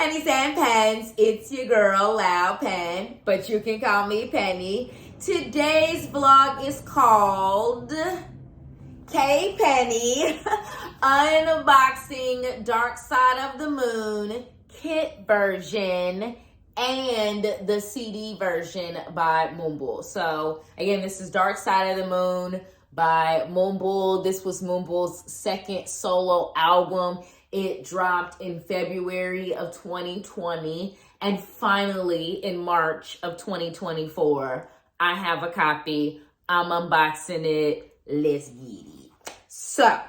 Pennies and Pens, it's your girl, LoudPen, but you can call me Penny. Today's vlog is called K Penny Unboxing Dark Side of the Moon kit version and the CD version by Moon Byul. So again, this is Dark Side of the Moon by Moon Byul. This was Moon Byul's second solo album. It dropped in February of 2020, and finally in March of 2024, I have a copy. I'm unboxing it. Let's get it. So,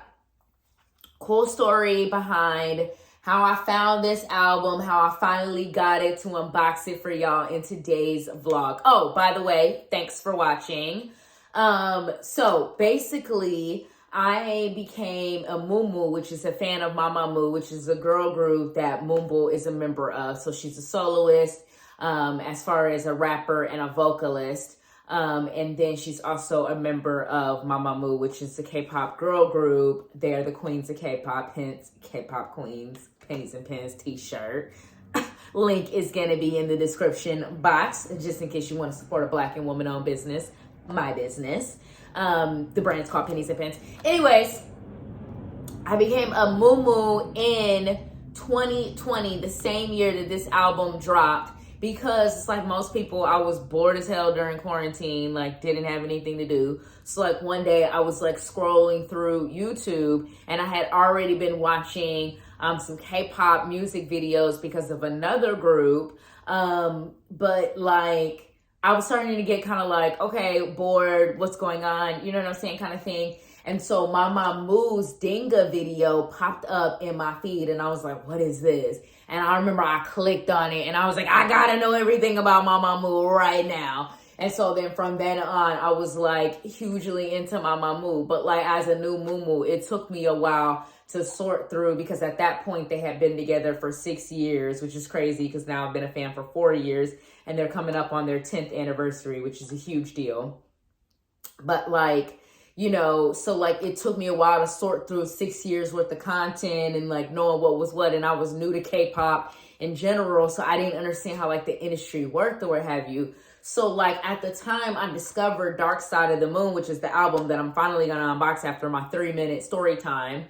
cool story behind how I found this album, how I finally got it to unbox it for y'all in today's vlog. Oh, by the way, thanks for watching. So basically, I became a Moon Byul, which is a fan of Mama Moo, which is a girl group that Moon Byul is a member of. So she's a soloist, as far as a rapper and a vocalist. And then she's also a member of Mama Moo, which is a K-pop girl group. They're the queens of K-pop, hence K-pop queens, Pennies and Pens t-shirt. Link is going to be in the description box, just in case you want to support a Black and woman-owned business, my business. The brand's called Pennies and Pens. Anyways, I became a Moon Byul in 2020, the same year that this album dropped, because it's like most people, I was bored as hell during quarantine, like didn't have anything to do. So like one day I was like scrolling through YouTube, and I had already been watching some K-pop music videos because of another group. But like, I was starting to get kind of like, okay, bored, what's going on? You know what I'm saying, kind of thing. And so Mama Moo's Dinga video popped up in my feed, and I was like, what is this? And I remember I clicked on it, and I was like, I gotta know everything about Mama Moo right now. And so then from then on, I was like hugely into Mama Moo. But like as a new Moon Byul, it took me a while to sort through, because at that point they had been together for 6 years, which is crazy because now I've been a fan for 4 years, and they're coming up on their 10th anniversary, which is a huge deal. But like, you know, so like it took me a while to sort through 6 years worth of content and like knowing what was what. And I was new to K-pop in general, so I didn't understand how like the industry worked or what have you. So like at the time I discovered Dark Side of the Moon, which is the album that I'm finally gonna unbox after my 3-minute story time.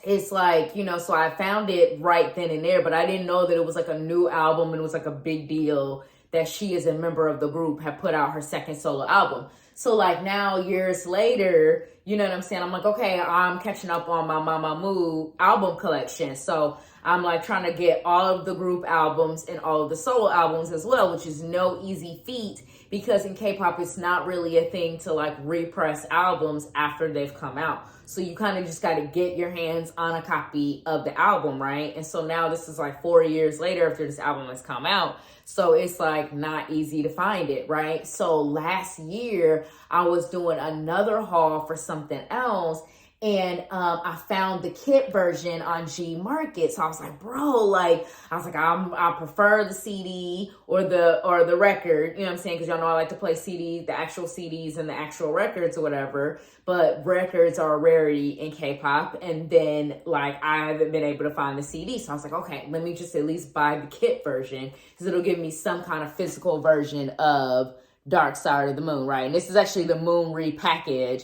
It's like, you know, so I found it right then and there, but I didn't know that it was like a new album and it was like a big deal that she, as a member of the group, had put out her second solo album. So like now, years later, you know what I'm saying? I'm like, okay, I'm catching up on my Mama Moo album collection. So I'm like trying to get all of the group albums and all of the solo albums as well, which is no easy feat, because in K-pop, it's not really a thing to like repress albums after they've come out. So you kind of just got to get your hands on a copy of the album, right? And so now this is like 4 years later after this album has come out. So it's like not easy to find it, right? So last year I was doing another haul for something else, and I found the kit version on Gmarket. So I was like, bro, like, I was like, I prefer the CD or the record, you know what I'm saying? Because y'all know I like to play the actual CDs and the actual records or whatever. But records are a rarity in K-pop. And then like, I haven't been able to find the CD. So I was like, okay, let me just at least buy the kit version, because it'll give me some kind of physical version of Dark Side of the Moon, right? And this is actually the Moon repackage,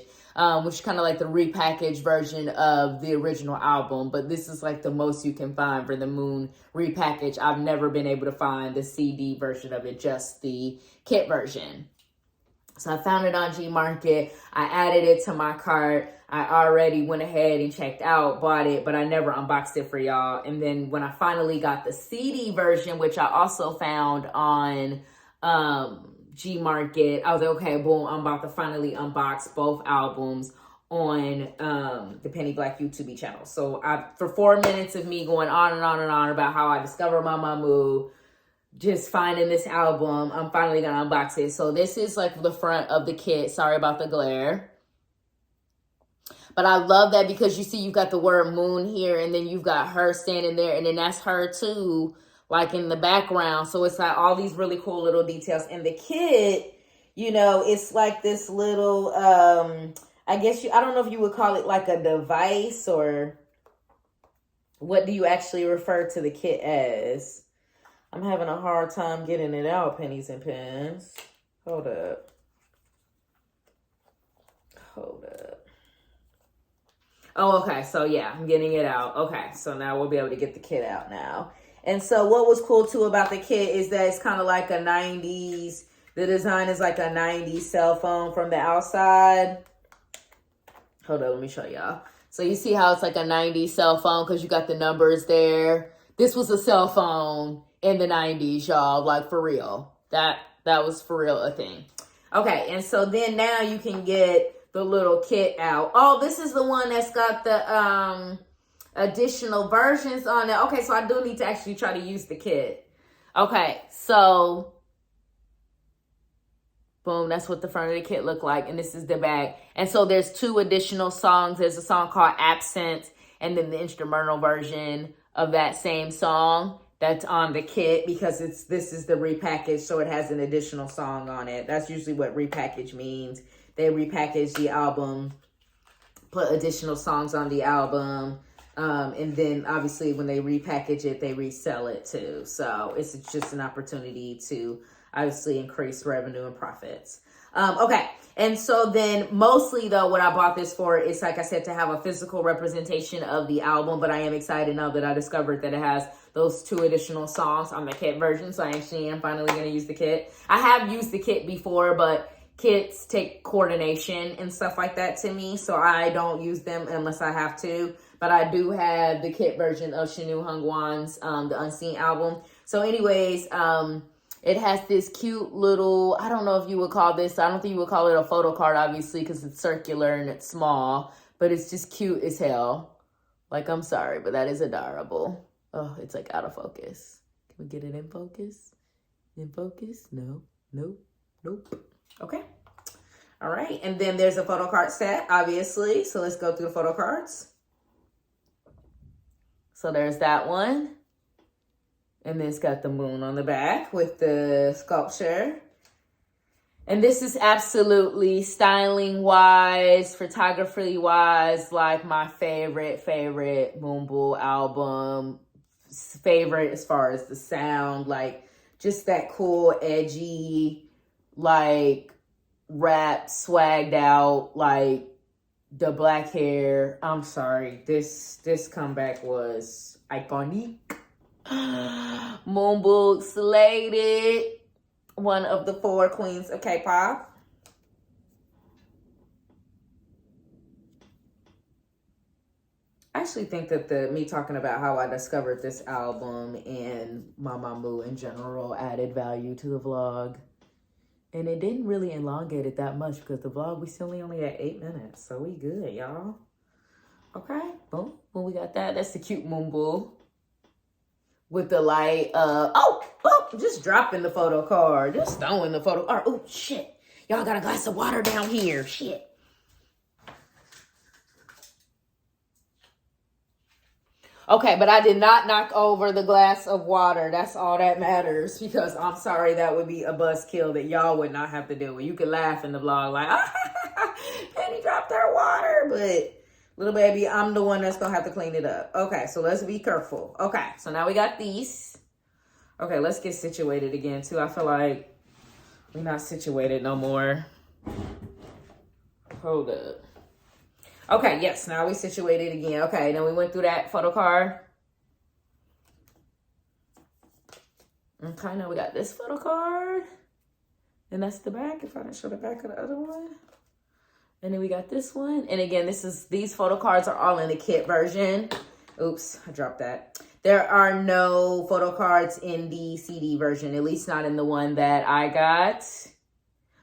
which is kind of like the repackaged version of the original album. But this is like the most you can find for the Moon repackage. I've never been able to find the CD version of it, just the kit version. So I found it on Gmarket. I added it to my cart. I already went ahead and checked out, bought it, but I never unboxed it for y'all. And then when I finally got the CD version, which I also found on Gmarket, I was like, okay, boom, I'm about to finally unbox both albums on the Penny Black YouTube channel. So for 4 minutes of me going on and on and on about how I discovered Mama Moo, just finding this album, I'm finally gonna unbox it. So this is like the front of the kit. Sorry about the glare. But I love that, because you see you've got the word Moon here, and then you've got her standing there, and then that's her too, like in the background. So it's like all these really cool little details. And the kit, you know, it's like this little, I guess I don't know if you would call it like a device, or what do you actually refer to the kit as? I'm having a hard time getting it out, Pennies and Pens. Hold up. Hold up. Oh, okay. So yeah, I'm getting it out. Okay. So now we'll be able to get the kit out now. And so what was cool too about the kit is that it's kind of like a 90s. The design is like a 90s cell phone from the outside. Hold on, let me show y'all. So you see how it's like a 90s cell phone because you got the numbers there. This was a cell phone in the 90s, y'all, like for real. That was for real a thing. Okay, and so then now you can get the little kit out. Oh, this is the one that's got the additional versions on it. Okay, so I do need to actually try to use the kit. Okay, so boom, that's what the front of the kit looked like. And this is the back. And so there's 2 additional songs. There's a song called Absent, and then the instrumental version of that same song that's on the kit, because this is the repackage, so it has an additional song on it. That's usually what repackage means. They repackage the album, put additional songs on the album, and then obviously when they repackage it, they resell it too. So it's just an opportunity to obviously increase revenue and profits. Okay, and so then mostly though, what I bought this for is, like I said, to have a physical representation of the album, but I am excited now that I discovered that it has those 2 additional songs on the kit version, so I actually am finally going to use the kit. I have used the kit before, but kits take coordination and stuff like that to me, so I don't use them unless I have to, but I do have the kit version of Shanu Hungwan's The Unseen album. So anyways, it has this cute little, I don't know if you would call this, I don't think you would call it a photo card, obviously, because it's circular and it's small, but it's just cute as hell. Like, I'm sorry, but that is adorable. Oh, it's like out of focus. Can we get it in focus? In focus? No, nope, nope. Okay. All right. And then there's a photo card set, obviously. So let's go through the photo cards. So there's that one. And then it's got the moon on the back with the sculpture. And this is absolutely styling-wise, photography-wise, like my favorite Moon Byul album. Favorite as far as the sound, like just that cool, edgy, like rap, swagged out, like the black hair. I'm sorry, this comeback was iconic. Moon Byul slated, one of the 4 queens of K-pop. I actually think that me talking about how I discovered this album and Mamamoo in general added value to the vlog. And it didn't really elongate it that much because the vlog, we still only at 8 minutes. So we good, y'all. Okay, boom. Well, we got that. That's the cute Moon Byul with the light. Just dropping the photo card. Just throwing the photo card. Oh, shit. Y'all got a glass of water down here. Shit. Okay, but I did not knock over the glass of water. That's all that matters, because I'm sorry, that would be a buzzkill that y'all would not have to deal with. You could laugh in the vlog like, Penny dropped her water, but little baby, I'm the one that's going to have to clean it up. Okay, so let's be careful. Okay, so now we got these. Okay, let's get situated again, too. I feel like we're not situated no more. Hold up. Okay, yes, now we situated again. Okay, then we went through that photo card. Okay, now we got this photo card. And that's the back, if I didn't show the back of the other one. And then we got this one. And again, these photo cards are all in the kit version. Oops, I dropped that. There are no photo cards in the CD version, at least not in the one that I got.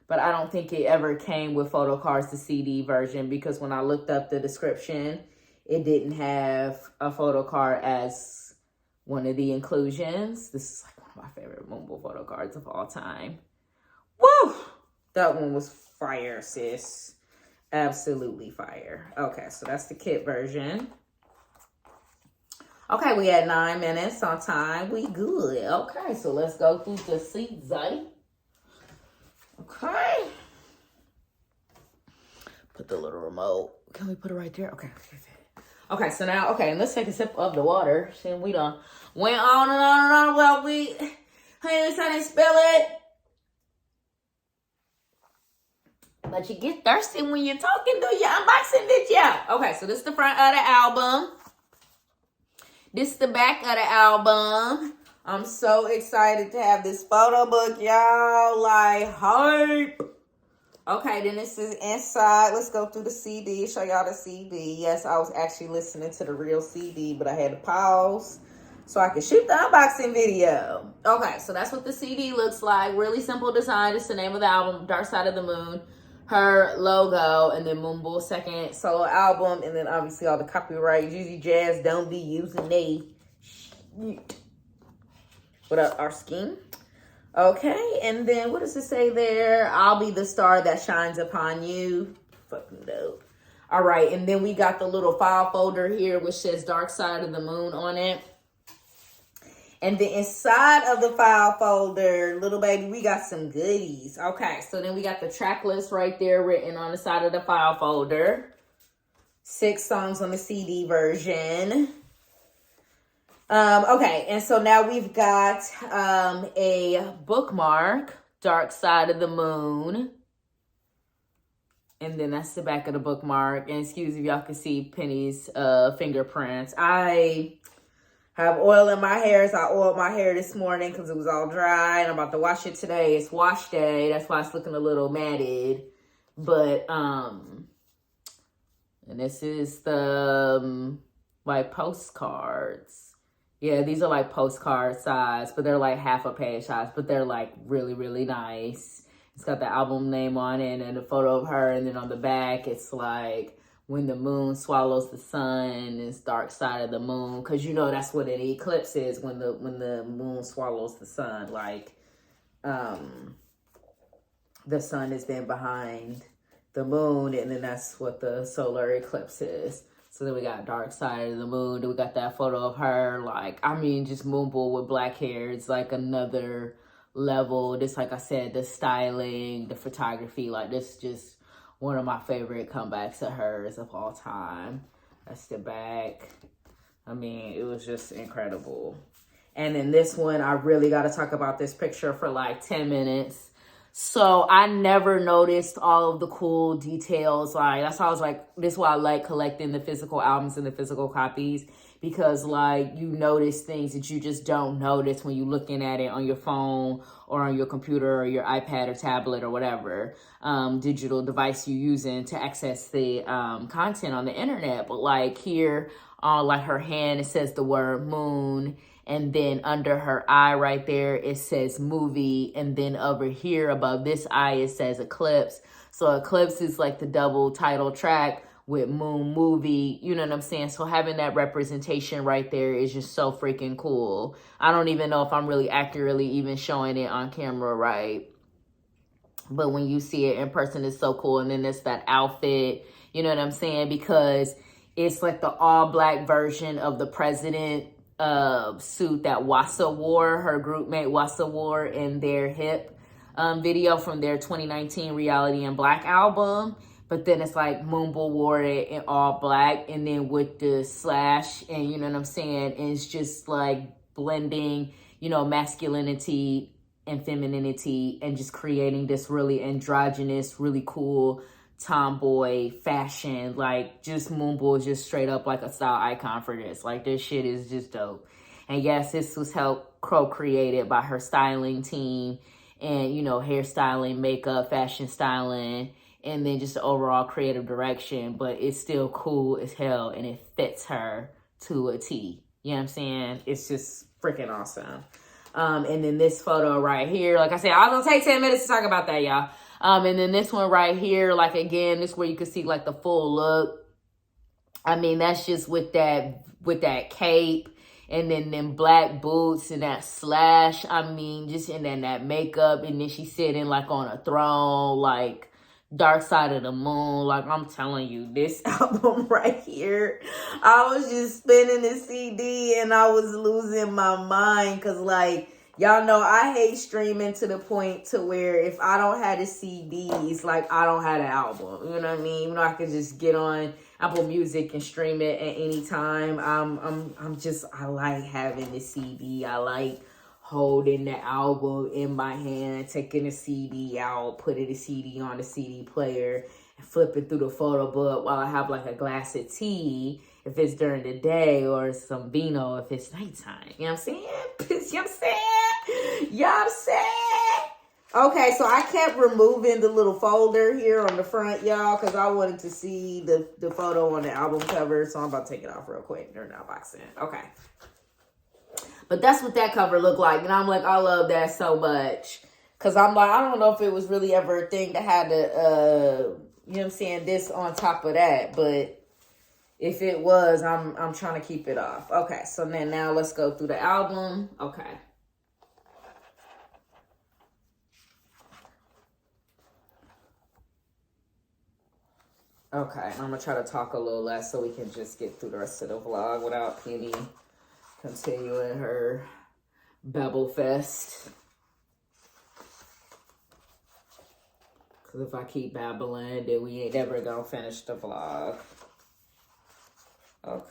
But I don't think it ever came with photo cards, the CD version, because when I looked up the description, it didn't have a photo card as one of the inclusions. This is like one of my favorite Moon Byul photo cards of all time. Woo! That one was fire, sis. Absolutely fire. Okay, so that's the kit version. Okay, we had 9 minutes on time. We good. Okay, so let's go through the season. Okay. Put the little remote. Can we put it right there? Okay. Okay, so now, okay, and let's take a sip of the water. See, we done went on and on and on. Well, honey, trying to spill it. But you get thirsty when you're talking, do you? Unboxing it, yeah. Okay, so this is the front of the album. This is the back of the album. I'm so excited to have this photo book, y'all. Like, hype. Okay, then this is inside. Let's go through the CD, show y'all the CD. Yes, I was actually listening to the real CD, but I had to pause so I could shoot the unboxing video. Okay, so that's what the CD looks like. Really simple design. It's the name of the album, Dark Side of the Moon. Her logo, and then Moon Byul's second solo album, and then obviously all the copyright. Juicy Jazz, don't be using they shit. What up, our scheme? Okay, and then what does it say there? I'll be the star that shines upon you. Fucking dope. All right, and then we got the little file folder here, which says Dark Side of the Moon on it. And then inside of the file folder, little baby, we got some goodies. Okay, so then we got the track list right there written on the side of the file folder. 6 songs on the CD version. Okay, and so now we've got a bookmark, Dark Side of the Moon. And then that's the back of the bookmark. And excuse if y'all can see Penny's fingerprints. I have oil in my hair, so I oiled my hair this morning because it was all dry, and I'm about to wash it today. It's wash day. That's why it's looking a little matted. But, and this is the, like, postcards. Yeah, these are, like, postcard size, but they're, like, half a page size, but they're, like, really, really nice. It's got the album name on it and a photo of her, and then on the back, it's, like, when the moon swallows the sun, it's Dark Side of the Moon. Because you know that's what an eclipse is, when the moon swallows the sun. Like, the sun has been behind the moon, and then that's what the solar eclipse is. So then we got Dark Side of the Moon. Then we got that photo of her. Like, I mean, just Moon Byul with black hair. It's like another level. Just like I said, the styling, the photography, like this just one of my favorite comebacks of hers of all time. That's the back. I mean, it was just incredible. And then this one, I really got to talk about this picture for like 10 minutes. So I never noticed all of the cool details. Like, that's why I was like, this is why I like collecting the physical albums and the physical copies. Because, like, you notice things that you just don't notice when you're looking at it on your phone or on your computer or your iPad or tablet or whatever digital device you're using to access the content on the internet. But, like, here on, like, her hand, it says the word moon. And then under her eye right there, it says movie. And then over here above this eye, it says eclipse. So eclipse is, like, the double title track with Moon movie, you know what I'm saying? So having that representation right there is just so freaking cool. I don't even know if I'm really accurately even showing it on camera right. But when you see it in person, it's so cool. And then there's that outfit, you know what I'm saying? Because it's like the all black version of the president suit that Wassa wore, her group mate Wassa wore in their hip video from their 2019 Reality in Black album. But then it's like Moon Byul wore it in all black, and then with the slash, and you know what I'm saying? And it's just like blending, you know, masculinity and femininity and just creating this really androgynous, really cool tomboy fashion. Like, just Moon Byul just straight up like a style icon for this. Like, this shit is just dope. And yes, this was helped co-created by her styling team and, you know, hairstyling, makeup, fashion styling, and then just the overall creative direction. But it's still cool as hell, and it fits her to a T. You know what I'm saying? It's just freaking awesome. And then this photo right here, like I said, I was gonna take 10 minutes to talk about that, y'all. And then this one right here, like, again, this where you can see like the full look. I mean, that's just with that cape, and then them black boots and that slash. I mean, just, and then that makeup, and then she's sitting like on a throne, like Dark Side of the Moon. Like, I'm telling you, this album right here, I was just spinning the CD and I was losing my mind, because, like, y'all know I hate streaming to the point to where if I don't have the CDs, like, I don't have the album. You know what I mean? Even though I could just get on Apple Music and stream it at any time. I like having the CD. I like holding the album in my hand, taking the CD out, putting the CD on the CD player, and flipping through the photo book while I have like a glass of tea if it's during the day, or some vino if it's nighttime. You know what I'm saying? You know what I'm saying? You know what I'm saying? Okay, so I kept removing the little folder here on the front, y'all, because I wanted to see the photo on the album cover. So I'm about to take it off real quick during the unboxing. Okay. But that's what that cover looked like. And I'm like, I love that so much. Because I'm like, I don't know if it was really ever a thing to have the, you know what I'm saying, this on top of that. But if it was, I'm trying to keep it off. Okay, so then now let's go through the album. Okay. Okay, and I'm going to try to talk a little less so we can just get through the rest of the vlog without Penny continuing her babble fest. Because if I keep babbling, then we ain't never going to finish the vlog. Okay.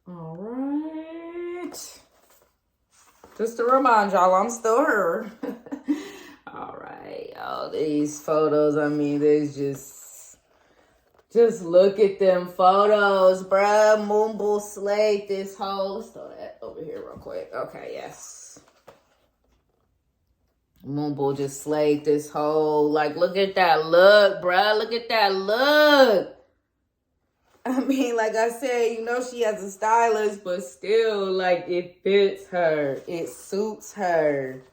All right. Just to remind y'all, I'm still her. All right. All these photos, I mean, there's just look at them photos, bruh. Moon Byul slayed this whole. Let's throw that over here real quick. Okay, yes. Moon Byul just slayed this whole. Like, look at that look, bruh. Look at that look. I mean, like I said, you know, she has a stylist, but still, like, it fits her. It suits her.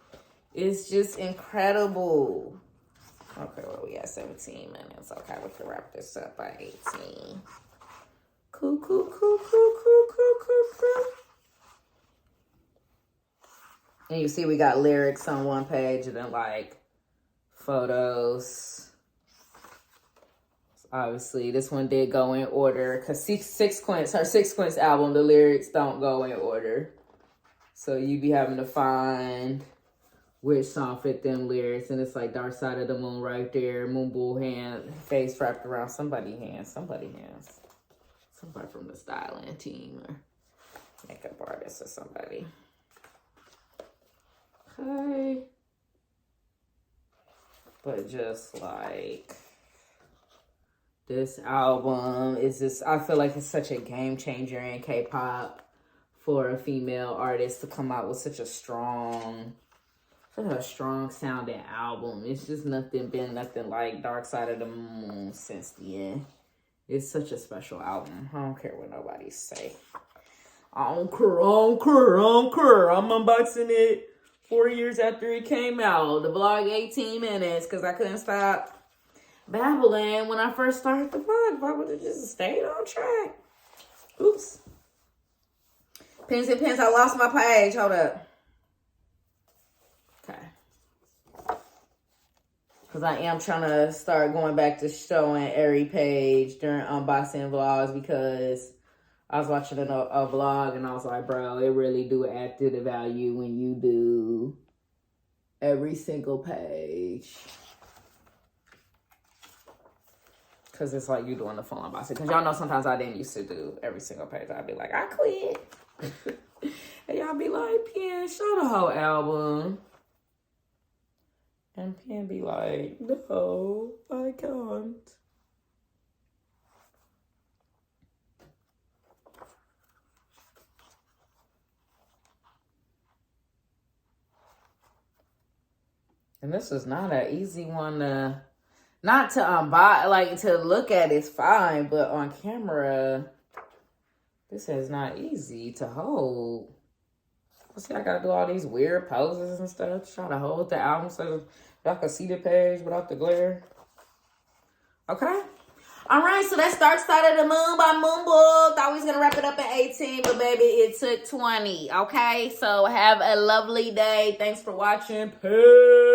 It's just incredible. Okay, well, we got 17 minutes. Okay, we can wrap this up by 18. Cool. And you see we got lyrics on one page and then, like, photos. Obviously, this one did go in order because her Six album, the lyrics don't go in order. So you be having to find which song fit them lyrics. And it's like Dark Side of the Moon right there. Moon Byul hand, face wrapped around somebody's hands. Somebody from the styling team or makeup artist or somebody. Okay. But just like... this album is just, I feel like it's such a game changer in K-pop for a female artist to come out with such a strong sounding album. It's just been nothing like Dark Side of the Moon since the end. It's such a special album. I don't care what nobody say. I don't care. I'm unboxing it 4 years after it came out. The vlog 18 minutes because I couldn't stop babbling when I first started the vlog. If I would have just stayed on track. Oops. Pens and pens. I lost my page. Hold up. Okay. Because I am trying to start going back to showing every page during unboxing vlogs because I was watching a vlog and I was like, bro, it really do add to the value when you do every single page. Because it's like you doing the full unboxing. Because y'all know sometimes I didn't used to do every single page. I'd be like, I quit. And y'all be like, Pen, show the whole album. And Pen be like, no, I can't. And this is not an easy one to... not to unbox, like to look at is fine, but on camera, this is not easy to hold. See, I gotta do all these weird poses and stuff, try to hold the album so y'all can see the page without the glare. Okay. All right, so that's Dark Side of the Moon by Moon Byul. Thought we was gonna wrap it up in 18, but baby, it took 20. Okay, so have a lovely day. Thanks for watching. Peace.